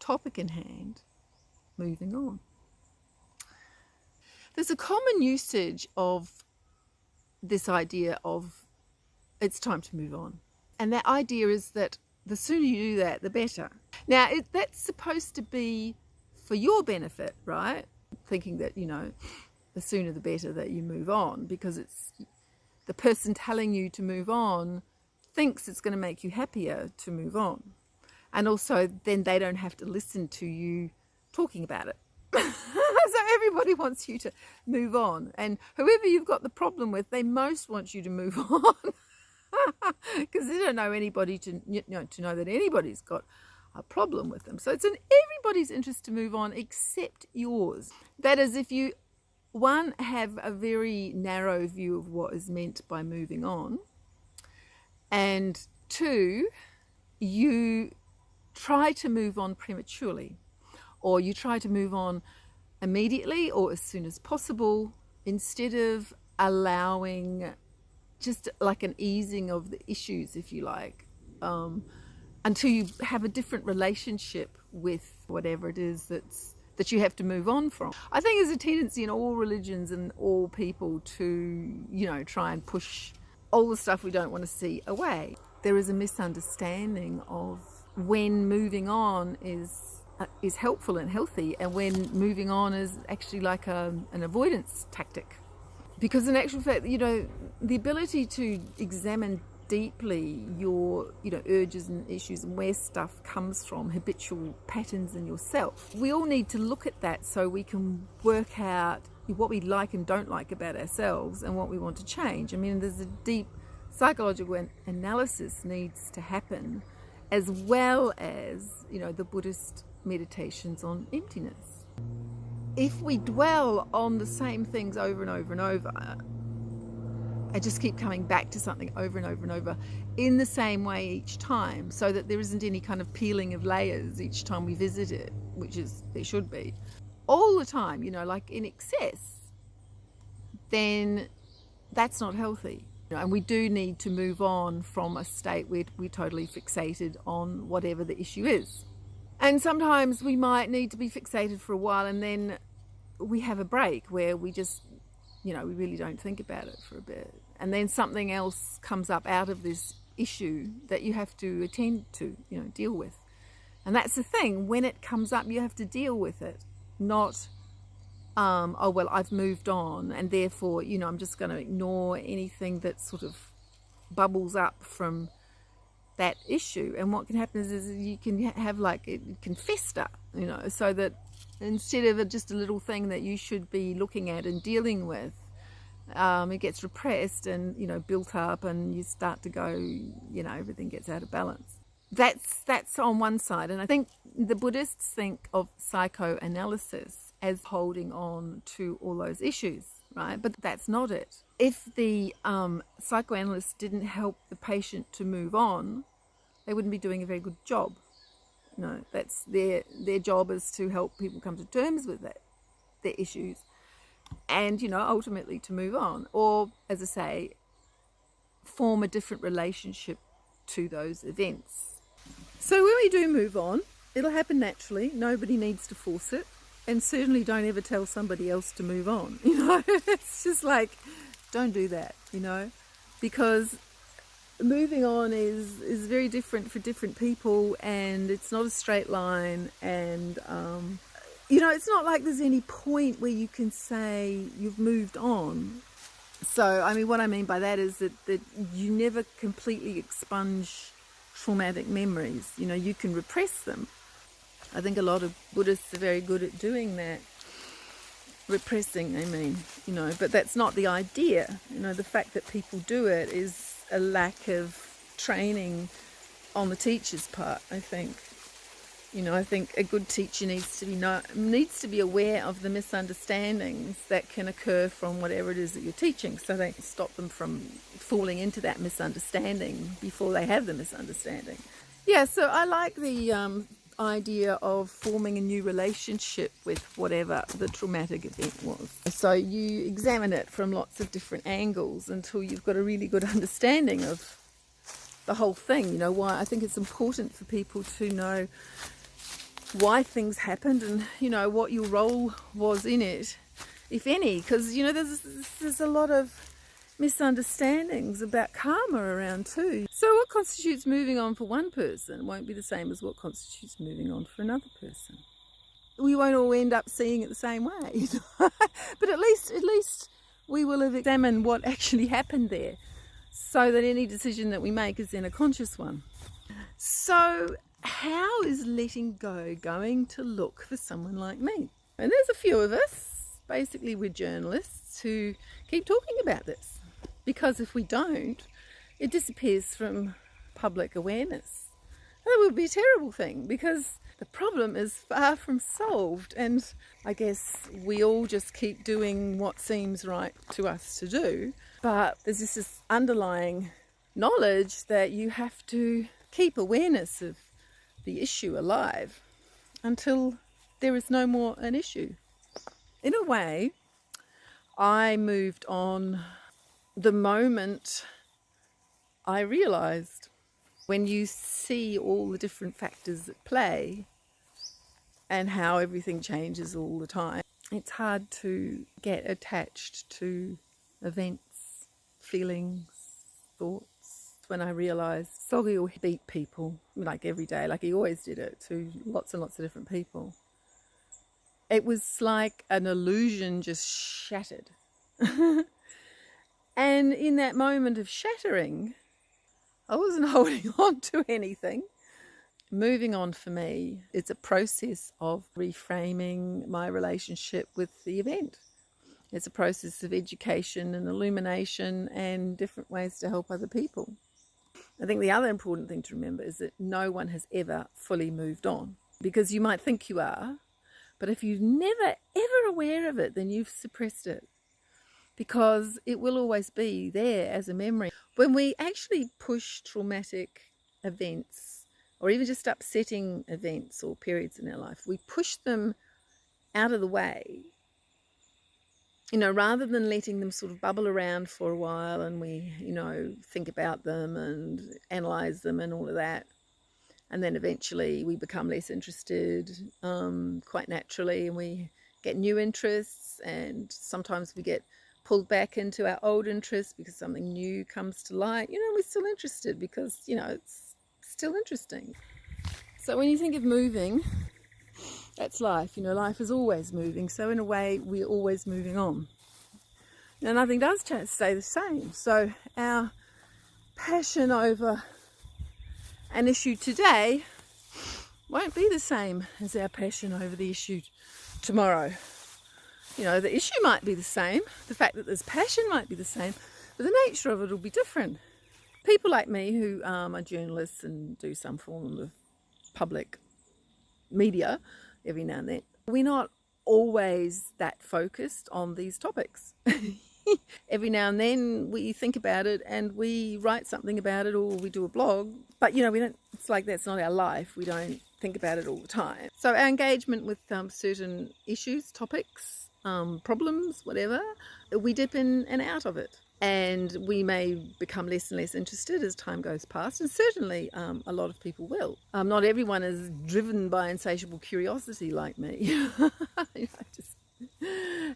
topic in hand, moving on. There's a common usage of this idea of it's time to move on. And that idea is that the sooner you do that, the better. Now, that's supposed to be for your benefit, right? Thinking that, the sooner the better that you move on, because it's the person telling you to move on thinks it's going to make you happier to move on. And also then they don't have to listen to you talking about it. So everybody wants you to move on. And whoever you've got the problem with, they most want you to move on. Because they don't know anybody to know that anybody's got a problem with them. So it's in everybody's interest to move on except yours. That is, if you, one, have a very narrow view of what is meant by moving on, and two, you try to move on prematurely, or you try to move on immediately or as soon as possible, instead of allowing just like an easing of the issues, if you like, until you have a different relationship with whatever it is that you have to move on from. I think there's a tendency in all religions and all people to, try and push all the stuff we don't want to see away. There is a misunderstanding of when moving on is helpful and healthy, and when moving on is actually like an avoidance tactic. Because in actual fact, the ability to examine deeply your, urges and issues and where stuff comes from, habitual patterns in yourself. We all need to look at that so we can work out what we like and don't like about ourselves and what we want to change. I mean, there's a deep psychological analysis needs to happen, as well as, the Buddhist meditations on emptiness. If we dwell on the same things over and over and over, I just keep coming back to something over and over and over in the same way each time, so that there isn't any kind of peeling of layers each time we visit it, which is there should be, all the time, like in excess, then that's not healthy. And we do need to move on from a state where we're totally fixated on whatever the issue is. And sometimes we might need to be fixated for a while, and then we have a break where we just, we really don't think about it for a bit. And then something else comes up out of this issue that you have to attend to, deal with. And that's the thing. When it comes up, you have to deal with it. Not, I've moved on, and therefore, I'm just going to ignore anything that sort of bubbles up from that issue. And what can happen is you can have it can fester, so that instead of just a little thing that you should be looking at and dealing with, it gets repressed and, built up, and you start to go, everything gets out of balance. That's on one side. And I think the Buddhists think of psychoanalysis as holding on to all those issues, right? But that's not it. If the psychoanalyst didn't help the patient to move on, they wouldn't be doing a very good job. That's their job is to help people come to terms with their issues, and ultimately to move on, or, as I say, form a different relationship to those events. So when we do move on, it'll happen naturally. Nobody needs to force it, and certainly don't ever tell somebody else to move on. It's just like, don't do that. Because moving on is very different for different people, and it's not a straight line, and it's not like there's any point where you can say you've moved on. So what I mean by that is that you never completely expunge traumatic memories. You can repress them. I think a lot of Buddhists are very good at doing that, repressing, but that's not the idea. The fact that people do it is a lack of training on the teacher's part, I think. I think a good teacher needs to be aware of the misunderstandings that can occur from whatever it is that you're teaching, so they stop them from falling into that misunderstanding before they have the misunderstanding. Yeah, so I like the idea of forming a new relationship with whatever the traumatic event was. So you examine it from lots of different angles until you've got a really good understanding of the whole thing. Why I think it's important for people to know why things happened and, what your role was in it, if any, because, there's a lot of misunderstandings about karma around too. So what constitutes moving on for one person won't be the same as what constitutes moving on for another person. We won't all end up seeing it the same way, but at least we will have examined what actually happened there, so that any decision that we make is then a conscious one. So how is letting go going to look for someone like me? And there's a few of us, basically we're journalists, who keep talking about this, because if we don't, it disappears from public awareness. That would be a terrible thing, because the problem is far from solved, and I guess we all just keep doing what seems right to us to do. But there's just this underlying knowledge that you have to keep awareness of the issue alive until there is no more an issue. In a way, I moved on the moment I realised, when you see all the different factors at play and how everything changes all the time, it's hard to get attached to events, feelings, thoughts. When I realised Soggy will beat people, like every day, like he always did it, to lots and lots of different people. It was like an illusion just shattered. And in that moment of shattering, I wasn't holding on to anything. Moving on for me, it's a process of reframing my relationship with the event. It's a process of education and illumination and different ways to help other people. I think the other important thing to remember is that no one has ever fully moved on, because you might think you are, but if you're never ever aware of it, then you've suppressed it, because it will always be there as a memory. When we actually push traumatic events, or even just upsetting events or periods in our life, we push them out of the way, rather than letting them sort of bubble around for a while and we, think about them and analyze them and all of that. And then eventually we become less interested, quite naturally, and we get new interests, and sometimes we get pulled back into our old interests because something new comes to light. We're still interested because, it's still interesting. So when you think of moving, that's life. Life is always moving. So in a way, we're always moving on. Now, nothing does stay the same. So our passion over an issue today won't be the same as our passion over the issue tomorrow. The issue might be the same. The fact that there's passion might be the same, but the nature of it will be different. People like me who are journalists and do some form of public media every now and then, we're not always that focused on these topics. Every now and then we think about it and we write something about it, or we do a blog, but we don't, it's like that's not our life. We don't think about it all the time. So our engagement with certain issues, topics, problems, whatever, we dip in and out of it. And we may become less and less interested as time goes past, and certainly a lot of people will. Not everyone is driven by insatiable curiosity like me.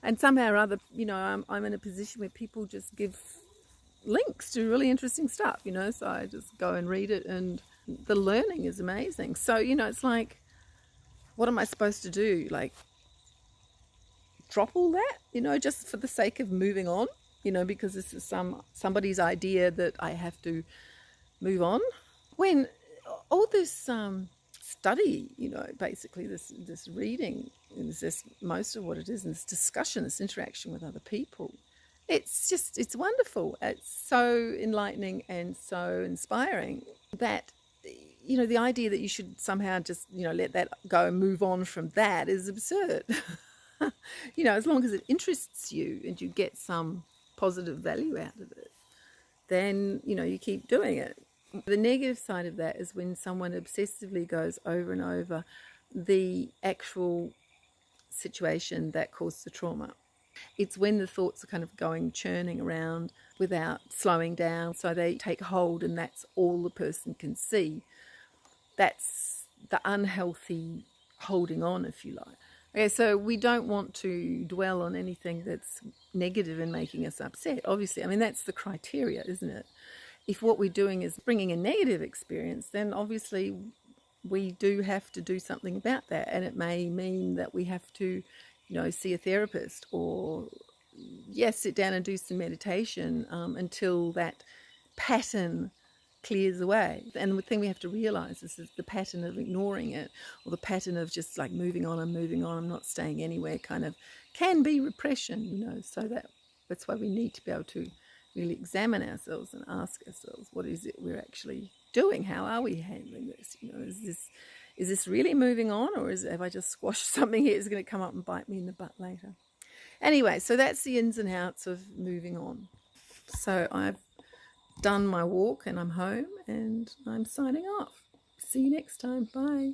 And somehow or other, I'm in a position where people just give links to really interesting stuff, so I just go and read it, and the learning is amazing. So, it's like, what am I supposed to do? Like, drop all that, just for the sake of moving on? Because this is somebody's idea that I have to move on. When all this study, basically this reading, and this most of what it is, and this discussion, this interaction with other people, it's wonderful. It's so enlightening and so inspiring that, the idea that you should somehow just, let that go and move on from that is absurd. As long as it interests you and you get some positive value out of it, then you keep doing it. The negative side of that is when someone obsessively goes over and over the actual situation that caused the trauma. It's when the thoughts are kind of churning around without slowing down, so they take hold and that's all the person can see. That's the unhealthy holding on, if you like. Okay, so we don't want to dwell on anything that's negative and making us upset, obviously. I mean, that's the criteria, isn't it? If what we're doing is bringing a negative experience, then obviously we do have to do something about that. And it may mean that we have to, see a therapist, or, yes, sit down and do some meditation until that pattern clears away. And the thing we have to realize is the pattern of ignoring it, or the pattern of just like moving on, I'm not staying anywhere, kind of can be repression, so that's why we need to be able to really examine ourselves and ask ourselves, what is it we're actually doing? How are we handling this? Is this really moving on, or have I just squashed something here? It's going to come up and bite me in the butt later. Anyway, so that's the ins and outs of moving on. So I've done my walk and I'm home and I'm signing off. See you next time. Bye.